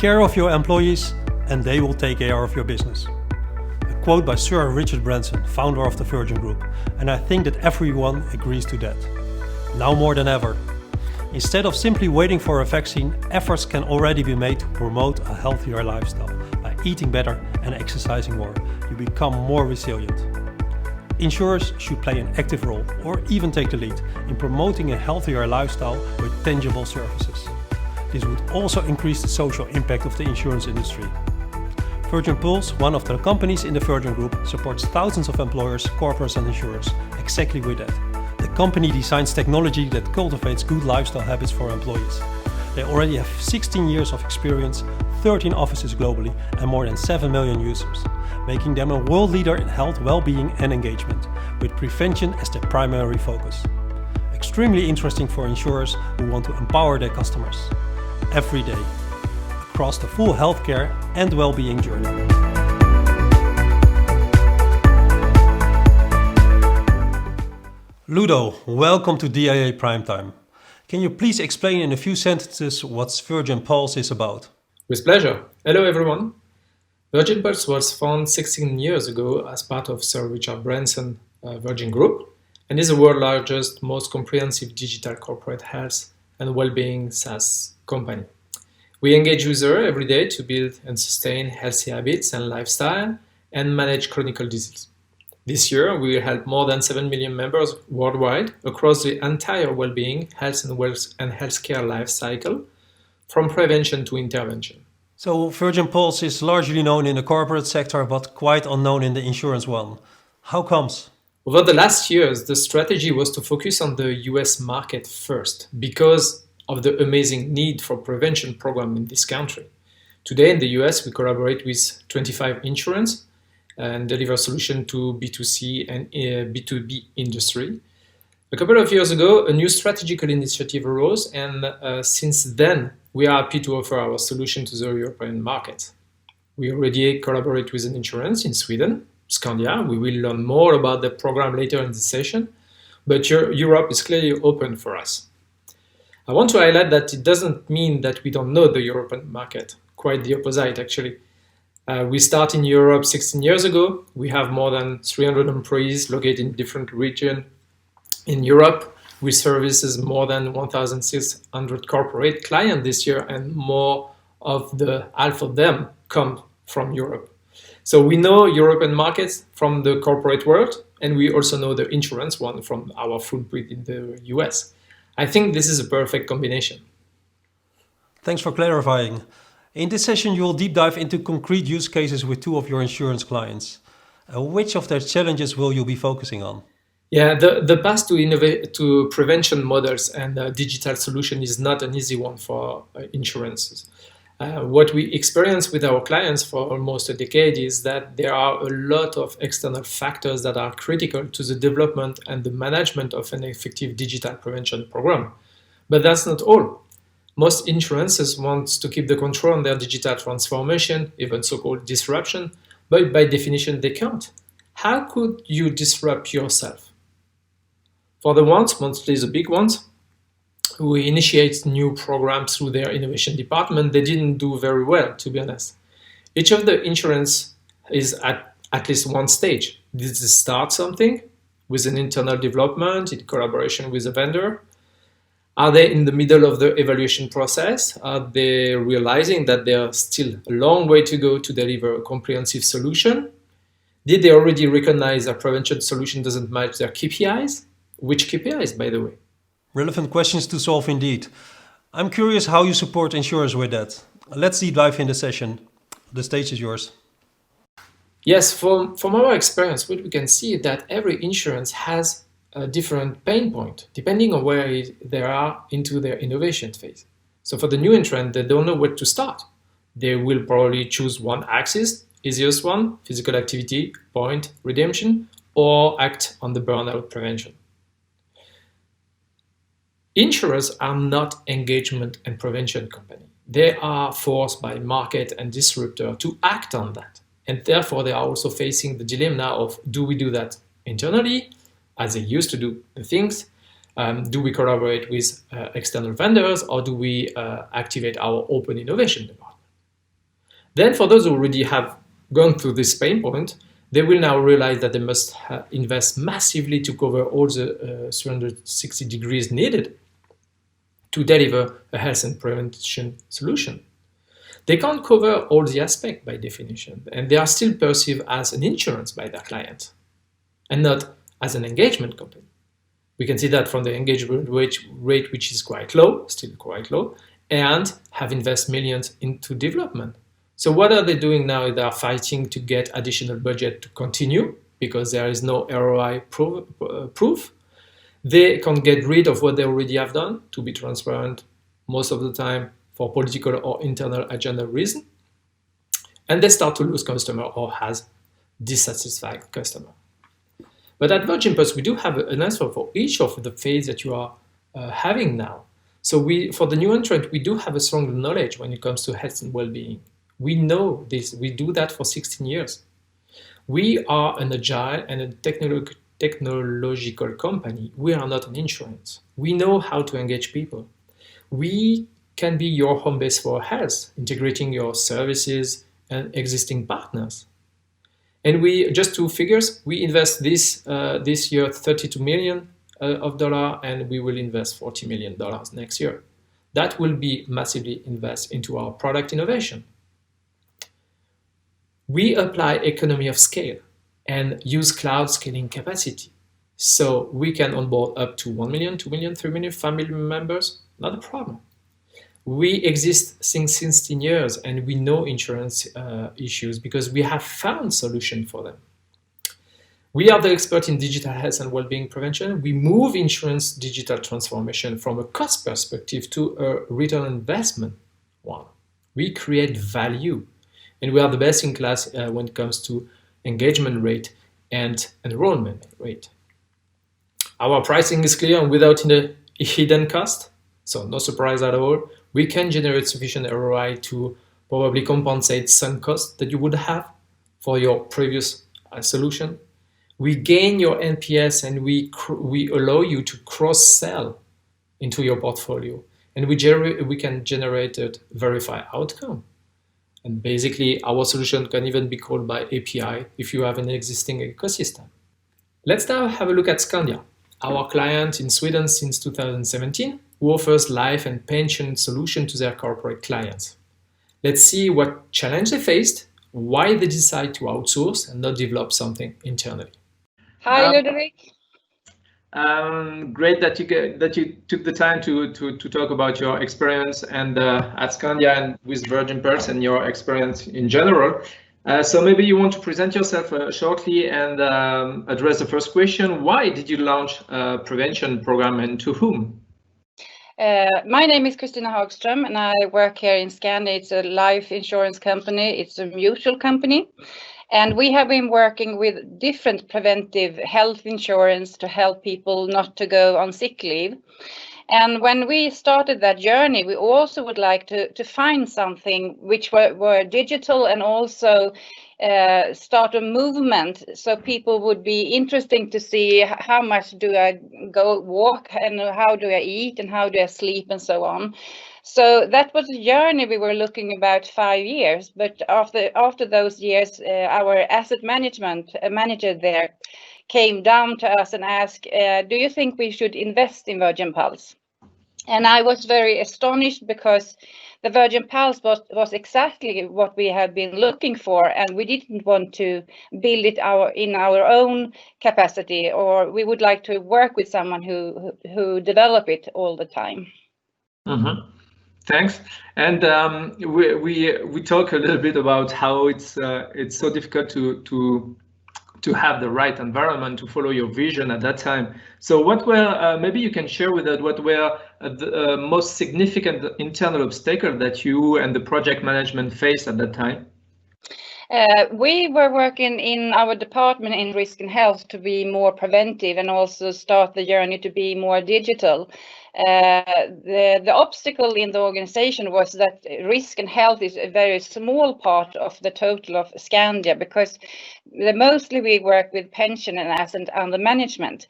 care of your employees and they will take care of your business. A quote by Sir Richard Branson, founder of the Virgin Group, and I think that everyone agrees to that. Now more than ever. Instead of simply waiting for a vaccine, efforts can already be made to promote a healthier lifestyle. By eating better and exercising more, you become more resilient. Insurers should play an active role, or even take the lead, in promoting a healthier lifestyle with tangible services. This would also increase the social impact of the insurance industry. Virgin Pulse, one of the companies in the Virgin Group, supports thousands of employers, corporates and insurers exactly with that. The company designs technology that cultivates good lifestyle habits for employees. They already have 16 years of experience, 13 offices globally and more than 7 million users, making them a world leader in health, well-being and engagement, with prevention as their primary focus. Extremely interesting for insurers who want to empower their customers every day, across the full healthcare and well-being journey. Ludo, welcome to DIA Primetime. Can you please explain in a few sentences what Virgin Pulse is about? With pleasure. Hello everyone. Virgin Pulse was founded 16 years ago as part of Sir Richard Branson Virgin Group and is the world's largest, most comprehensive digital corporate health and well-being SaaS company. We engage users every day to build and sustain healthy habits and lifestyle and manage chronic disease. This year, we will help more than 7 million members worldwide across the entire well-being, health and healthcare life cycle, from prevention to intervention. So Virgin Pulse is largely known in the corporate sector, but quite unknown in the insurance one. How comes? Over the last years, the strategy was to focus on the US market first because of the amazing need for prevention program in this country. Today in the US, we collaborate with 25 insurance and deliver solution to B2C and B2B industry. A couple of years ago, a new strategical initiative arose, and since then, we are happy to offer our solution to the European market. We already collaborate with an insurance in Sweden, Scandia. We will learn more about the program later in this session, but Europe is clearly open for us. I want to highlight that it doesn't mean that we don't know the European market. Quite the opposite, actually. We started in Europe 16 years ago. We have more than 300 employees located in different regions in Europe. We services more than 1,600 corporate clients this year, and more of the half of them come from Europe. So we know European markets from the corporate world, and we also know the insurance one from our footprint in the US. I think this is a perfect combination. Thanks for clarifying. In this session, you will deep dive into concrete use cases with two of your insurance clients. Which of their challenges will you be focusing on? Yeah, the path to prevention models and digital solution is not an easy one for insurances. What we experience with our clients for almost a decade is that there are a lot of external factors that are critical to the development and the management of an effective digital prevention program. But that's not all. Most insurances want to keep the control on their digital transformation, even so-called disruption, but by definition they can't. How could you disrupt yourself? For the ones, mostly the big ones, who initiate new programs through their innovation department, they didn't do very well, to be honest. Each of the insurance is at least one stage. Did they start something with an internal development in collaboration with a vendor? Are they in the middle of the evaluation process? Are they realizing that there's still a long way to go to deliver a comprehensive solution? Did they already recognize a prevention solution doesn't match their KPIs? Which KPIs, by the way? Relevant questions to solve indeed. I'm curious how you support insurers with that. Let's deep dive in the session. The stage is yours. Yes, from our experience, what we can see is that every insurance has a different pain point, depending on where they are into their innovation phase. So for the new entrant, they don't know where to start. They will probably choose one axis, easiest one, physical activity, point, redemption, or act on the burnout prevention. Insurers are not engagement and prevention company. They are forced by market and disruptor to act on that. And therefore, they are also facing the dilemma of, do we do that internally, as they used to do the things? Do we collaborate with external vendors, or do we activate our open innovation department? Then for those who already have gone through this pain point, they will now realize that they must invest massively to cover all the 360 degrees needed to deliver a health and prevention solution. They can't cover all the aspects by definition, and they are still perceived as an insurance by their client and not as an engagement company. We can see that from the engagement rate, which is quite low, still quite low, and have invested millions into development. So what are they doing now? They are fighting to get additional budget to continue because there is no ROI proof. They can get rid of what they already have done, to be transparent, most of the time for political or internal agenda reason. And they start to lose customer or has dissatisfied customer. But at Virgin Pulse, we do have an answer for each of the phase that you are having now. So for the new entrant, we do have a strong knowledge when it comes to health and well-being. We know this. We do that for 16 years. We are an agile and a technological company. We are not an insurance. We know how to engage people. We can be your home base for health, integrating your services and existing partners. And we, just two figures, we invest this year $32 million and we will invest $40 million next year. That will be massively invest into our product innovation. We apply economy of scale and use cloud scaling capacity. So we can onboard up to 1 million, 2 million, 3 million family members, not a problem. We exist since 16 years and we know insurance issues because we have found solutions for them. We are the expert in digital health and well-being prevention. We move insurance digital transformation from a cost perspective to a return on investment one. We create value and we are the best in class when it comes to engagement rate and enrollment rate. Our pricing is clear and without a hidden cost, so no surprise at all. We can generate sufficient ROI to probably compensate some costs that you would have for your previous solution. We gain your NPS and we allow you to cross-sell into your portfolio. And we can generate a verified outcome. And basically, our solution can even be called by API if you have an existing ecosystem. Let's now have a look at Scandia, our client in Sweden since 2017, who offers life and pension solution to their corporate clients. Let's see what challenge they faced, why they decide to outsource and not develop something internally. Hi, Ludovic. Great that you took the time to talk about your experience and at Scandia and with Virgin Pulse and your experience in general. So maybe you want to present yourself shortly and address the first question. Why did you launch a prevention program and to whom? My name is Kristina Hagström and I work here in Scandia. It's a life insurance company. It's a mutual company. And we have been working with different preventive health insurance to help people not to go on sick leave. And when we started that journey, we also would like to find something which were digital and also start a movement so people would be interesting to see how much do I go walk and how do I eat and how do I sleep and so on. So that was a journey we were looking about 5 years. But after those years, our asset management manager there came down to us and asked, do you think we should invest in Virgin Pulse? And I was very astonished because the Virgin Pulse was exactly what we had been looking for, and we didn't want to build it in our own capacity, or we would like to work with someone who develop it all the time. Mm-hmm. Thanks. And we talk a little bit about how it's so difficult to have the right environment to follow your vision at that time. So what were, maybe you can share with us what were the most significant internal obstacles that you and the project management faced at that time? We were working in our department in risk and health to be more preventive and also start the journey to be more digital. The obstacle in the organization was that risk and health is a very small part of the total of Scandia, because mostly we work with pension and asset under management.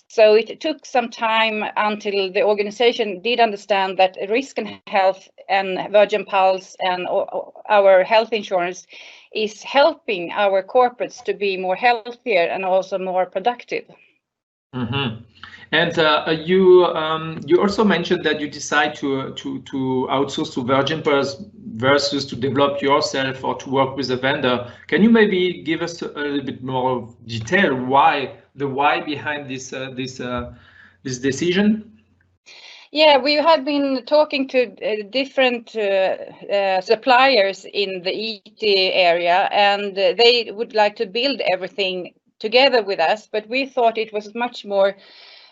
So it took some time until the organization did understand that risk and health and Virgin Pulse and our health insurance is helping our corporates to be more healthier and also more productive. Mm-hmm. And you also mentioned that you decide to outsource to Virgin Pulse versus to develop yourself or to work with a vendor. Can you maybe give us a little bit more detail why behind this decision? Yeah, we have been talking to different suppliers in the ET area, and they would like to build everything together with us, but we thought it was much more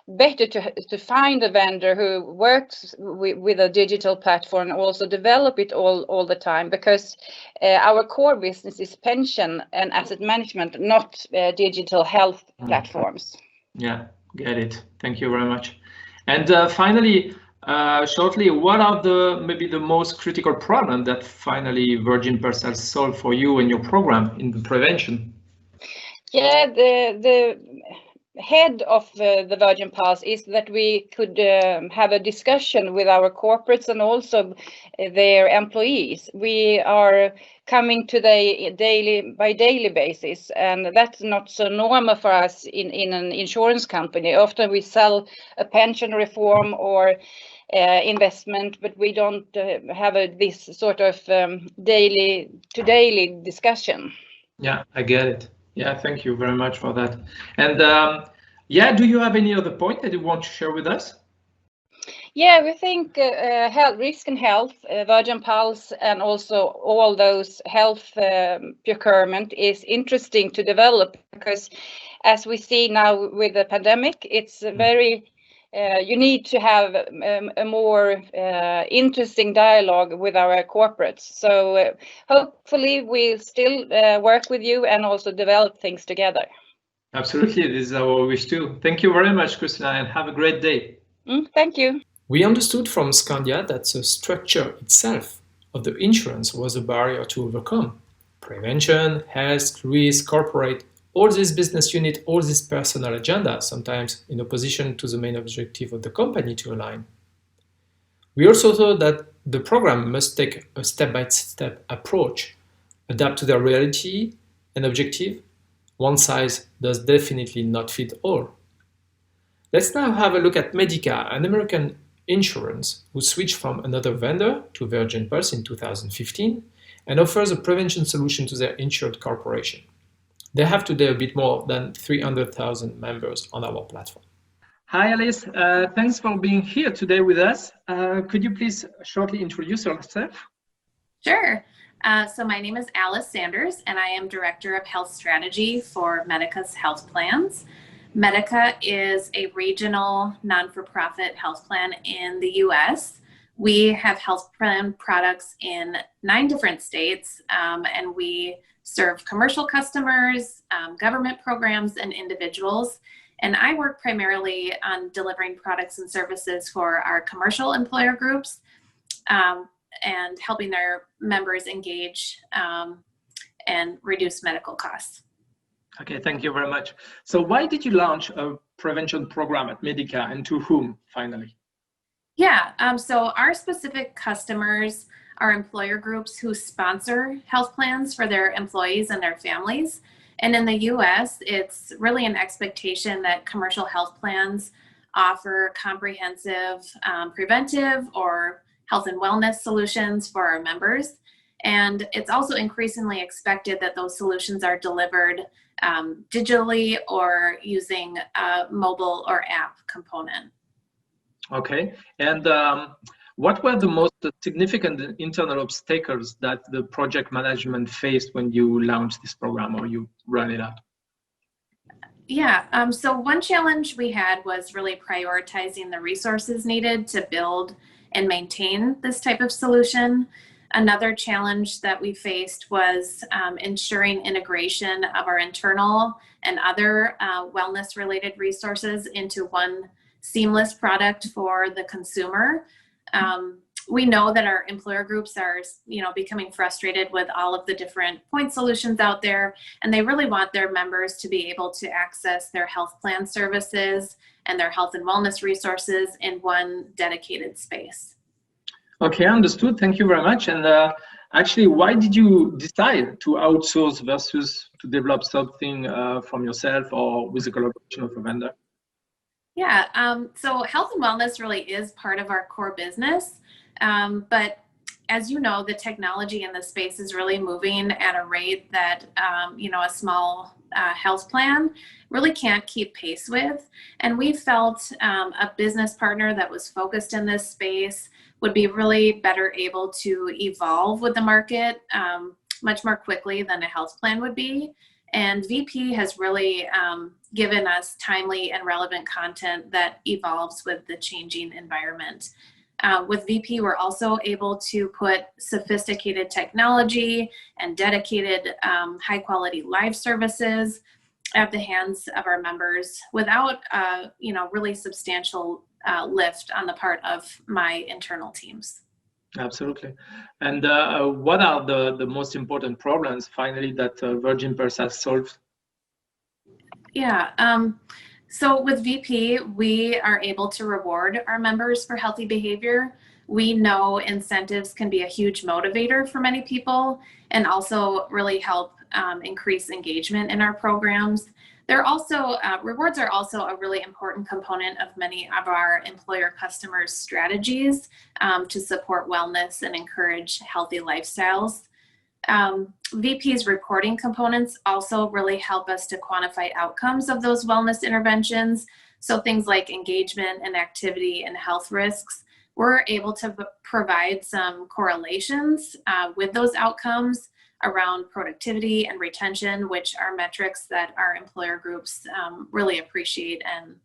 better to find a vendor who works with a digital platform and also develop it all the time, because our core business is pension and asset management, not digital health platforms. Yeah, get it. Thank you very much. And finally, shortly, what are maybe the most critical problem that finally Virgin Pulse has solved for you and your program in the prevention? Yeah, the head of the Virgin Pulse is that we could have a discussion with our corporates and also their employees. We are coming to the daily basis, and that's not so normal for us in an insurance company. Often we sell a pension reform or investment, but we don't have this sort of daily discussion. Yeah, I get it. Yeah, thank you very much for that. And yeah, do you have any other point that you want to share with us? Yeah, we think health, risk and health, Virgin Pulse, and also all those health procurement is interesting to develop, because as we see now with the pandemic, it's very you need to have a more interesting dialogue with our corporates. So hopefully we'll still work with you and also develop things together. Absolutely, this is our wish too. Thank you very much, Christina, and have a great day. Thank you. We understood from Scandia that the structure itself of the insurance was a barrier to overcome. Prevention, health, risk, corporate, all this business unit, all this personal agenda, sometimes in opposition to the main objective of the company to align. We also thought that the program must take a step-by-step approach, adapt to their reality and objective. One size does definitely not fit all. Let's now have a look at Medica, an American insurance who switched from another vendor to Virgin Pulse in 2015 and offers a prevention solution to their insured corporation. They have today a bit more than 300,000 members on our platform. Hi, Alice. Thanks for being here today with us. Could you please shortly introduce yourself? Sure. So my name is Alice Sanders, and I am Director of Health Strategy for Medica's health plans. Medica is a regional non-for-profit health plan in the U.S. We have health plan products in 9 different states, and we serve commercial customers, government programs, and individuals. And I work primarily on delivering products and services for our commercial employer groups and helping their members engage and reduce medical costs. Okay, thank you very much. So why did you launch a prevention program at Medica, and to whom, finally? Yeah, so our specific customers are employer groups who sponsor health plans for their employees and their families. And in the US, it's really an expectation that commercial health plans offer comprehensive preventive or health and wellness solutions for our members. And it's also increasingly expected that those solutions are delivered digitally or using a mobile or app component. Okay, and what were the most significant internal obstacles that the project management faced when you launched this program or you ran it out? Yeah, so one challenge we had was really prioritizing the resources needed to build and maintain this type of solution. Another challenge that we faced was ensuring integration of our internal and other wellness-related resources into one seamless product for the consumer. We know that our employer groups are, becoming frustrated with all of the different point solutions out there, and they really want their members to be able to access their health plan services and their health and wellness resources in one dedicated space. Okay, understood. Thank you very much. And actually, why did you decide to outsource versus to develop something from yourself or with a collaboration of a vendor? Yeah, so health and wellness really is part of our core business. But as you know, the technology in this space is really moving at a rate that, a small health plan really can't keep pace with. And we felt a business partner that was focused in this space would be really better able to evolve with the market much more quickly than a health plan would be. And VP has really given us timely and relevant content that evolves with the changing environment. With VP, we're also able to put sophisticated technology and dedicated high quality live services at the hands of our members without, really substantial lift on the part of my internal teams. Absolutely. And what are the most important problems finally that Virgin Pulse has solved? Yeah. So with VP, we are able to reward our members for healthy behavior. We know incentives can be a huge motivator for many people and also really help increase engagement in our programs. They're also, rewards are also a really important component of many of our employer customers' strategies to support wellness and encourage healthy lifestyles. VP's reporting components also really help us to quantify outcomes of those wellness interventions. So things like engagement and activity and health risks, we're able to provide some correlations with those outcomes around productivity and retention, which are metrics that our employer groups really appreciate and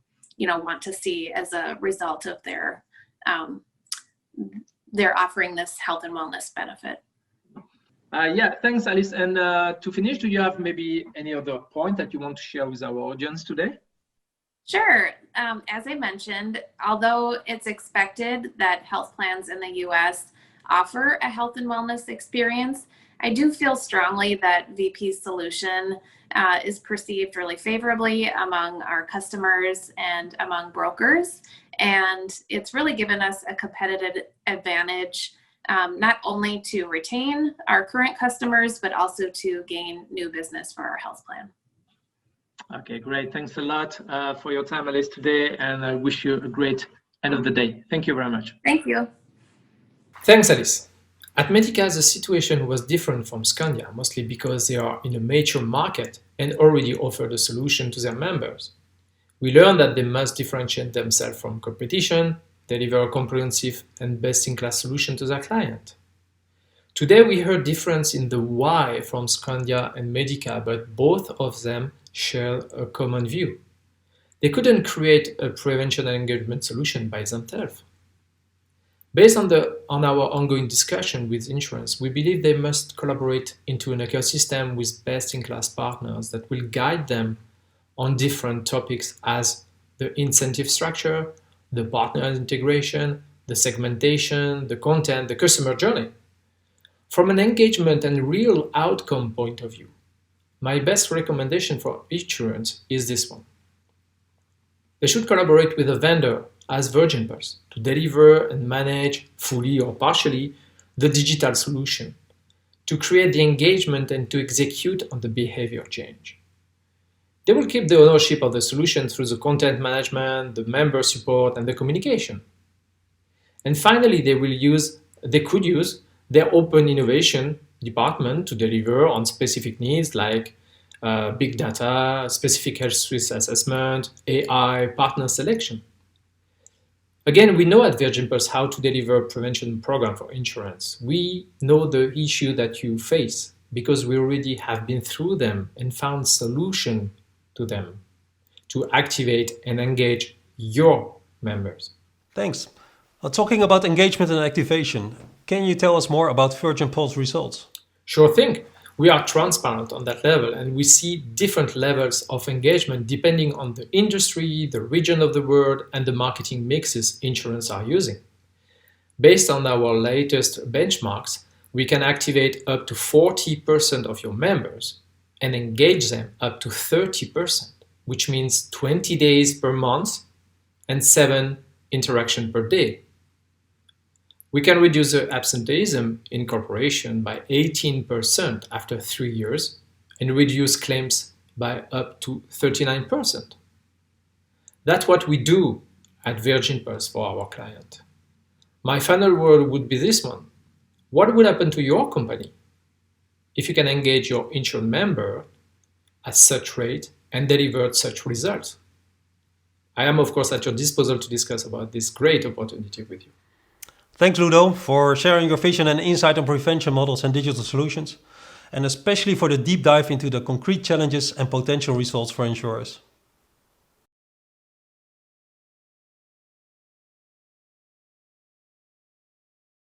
want to see as a result of their offering this health and wellness benefit. Yeah, thanks, Alice. And to finish, do you have maybe any other point that you want to share with our audience today? Sure. As I mentioned, although it's expected that health plans in the U.S. offer a health and wellness experience, I do feel strongly that VP's solution is perceived really favorably among our customers and among brokers. And it's really given us a competitive advantage, not only to retain our current customers, but also to gain new business for our health plan. Okay, great. Thanks a lot for your time, Alice, today. And I wish you a great end of the day. Thank you very much. Thank you. Thanks, Alice. At Medica, the situation was different from Scandia, mostly because they are in a mature market and already offered a solution to their members. We learned that they must differentiate themselves from competition, deliver a comprehensive and best-in-class solution to their client. Today, we heard difference in the why from Scandia and Medica, but both of them share a common view. They couldn't create a prevention and engagement solution by themselves. Based on our ongoing discussion with insurance, we believe they must collaborate into an ecosystem with best-in-class partners that will guide them on different topics as the incentive structure, the partner integration, the segmentation, the content, the customer journey. From an engagement and real outcome point of view, my best recommendation for insurance is this one. They should collaborate with a vendor as Virgin Pulse to deliver and manage fully or partially the digital solution, to create the engagement and to execute on the behavior change. They will keep the ownership of the solution through the content management, the member support, and the communication. And finally, they could use their open innovation department to deliver on specific needs like big data, specific health risk assessment, AI, partner selection. Again, we know at Virgin Pulse how to deliver a prevention program for insurance. We know the issue that you face because we already have been through them and found solution to them to activate and engage your members. Thanks. Talking about engagement and activation, can you tell us more about Virgin Pulse results? Sure thing. We are transparent on that level, and we see different levels of engagement depending on the industry, the region of the world, and the marketing mixes insurance are using. Based on our latest benchmarks, we can activate up to 40% of your members and engage them up to 30%, which means 20 days per month and 7 interactions per day. We can reduce the absenteeism in corporation by 18% after 3 years and reduce claims by up to 39%. That's what we do at Virgin Pulse for our client. My final word would be this one. What would happen to your company if you can engage your insured member at such rate and deliver such results? I am, of course, at your disposal to discuss about this great opportunity with you. Thanks, Ludo, for sharing your vision and insight on prevention models and digital solutions, and especially for the deep dive into the concrete challenges and potential results for insurers.